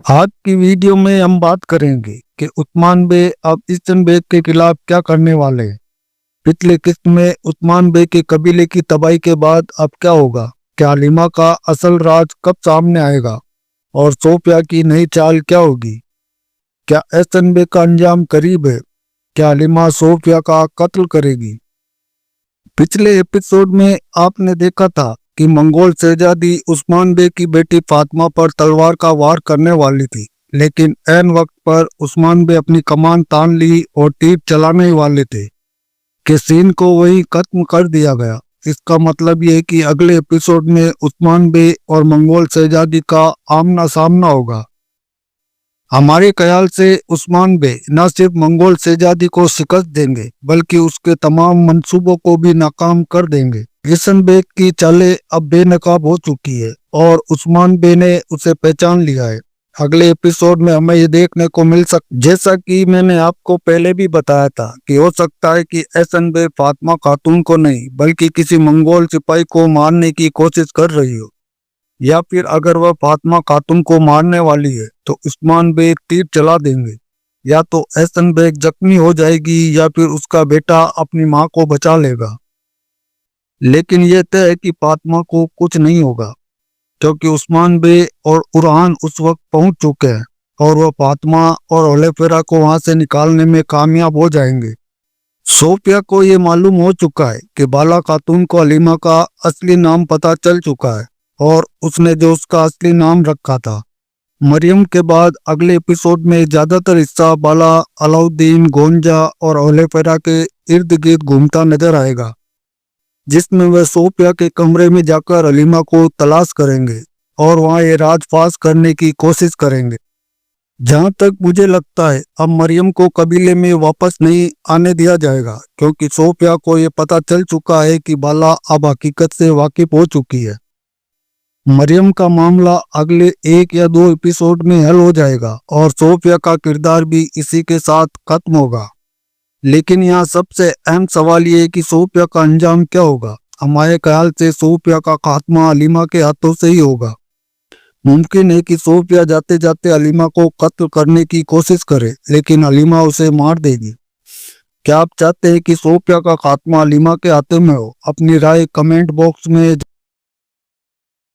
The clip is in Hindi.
आज की वीडियो में हम बात करेंगे कि उस्मान बे अब ईस्टर्न बेग के खिलाफ क्या करने वाले हैं। पिछले किस्त में उस्मान बे के कबीले की तबाही के बाद अब क्या होगा, क्या हलीमा का असल राज कब सामने आएगा और सोफिया की नई चाल क्या होगी। क्या ईस्टर्न बेग का अंजाम करीब है, क्या हलीमा सोफिया का कत्ल करेगी। पिछले एपिसोड में आपने देखा था कि मंगोल शहजादी उस्मान बे की बेटी फातिमा पर तलवार का वार करने वाली थी, लेकिन ऐन वक्त पर उस्मान बे अपनी कमान तान ली और तीर चलाने ही वाले थे कि सीन को वही खत्म कर दिया गया। इसका मतलब ये है कि अगले एपिसोड में उस्मान बे और मंगोल शहजादी का आमना सामना होगा। हमारे ख्याल से उस्मान बे न सिर्फ मंगोल शहजादी को शिकस्त देंगे बल्कि उसके तमाम मंसूबों को भी नाकाम कर देंगे। ईस्टर्न बेग की चालें अब बेनकाब हो चुकी है और उस्मान बे ने उसे पहचान लिया है। अगले एपिसोड में हमें ये देखने को मिल जैसा कि मैंने आपको पहले भी बताया था कि हो सकता है कि ईस्टर्न बेग फातिमा खातून को नहीं बल्कि किसी मंगोल सिपाही को मारने की कोशिश कर रही हो, या फिर अगर वह फातिमा खातून को मारने वाली है तो उस्मान बे तीर चला देंगे। या तो ईस्टर्न बेग जख्मी हो जाएगी या फिर उसका बेटा अपनी मां को बचा लेगा। लेकिन यह तय है कि फातिमा को कुछ नहीं होगा क्योंकि उस्मान बे और उरहान उस वक्त पहुंच चुके हैं और वह फातिमा और ओलेफेरा को वहां से निकालने में कामयाब हो जाएंगे। सोफिया को यह मालूम हो चुका है कि बाला खातून को हलीमा का असली नाम पता चल चुका है और उसने जो उसका असली नाम रखा था मरियम के बाद अगले एपिसोड में ज्यादातर हिस्सा बाला, अलाउद्दीन, गोंजा और ओलेफेरा के इर्द गिर्द घूमता नजर आएगा, जिसमें वह सोफिया के कमरे में जाकर हलीमा को तलाश करेंगे और वहां ये राज फाश करने की कोशिश करेंगे। जहां तक मुझे लगता है अब मरियम को कबीले में वापस नहीं आने दिया जाएगा क्योंकि सोफिया को ये पता चल चुका है कि बाला अब हकीकत से वाकिफ हो चुकी है। मरियम का मामला अगले 1 या 2 एपिसोड में हल हो जाएगा और सोफिया का किरदार भी इसी के साथ खत्म होगा। लेकिन यहाँ सबसे अहम सवाल ये है कि सोफिया का अंजाम क्या होगा। हमारे ख्याल से सोफिया का खात्मा हलीमा के हाथों से ही होगा। मुमकिन है कि सोफिया जाते जाते हलीमा को कत्ल करने की कोशिश करे लेकिन हलीमा उसे मार देगी। क्या आप चाहते हैं कि सोफिया का खात्मा हलीमा के हाथों में हो? अपनी राय कमेंट बॉक्स में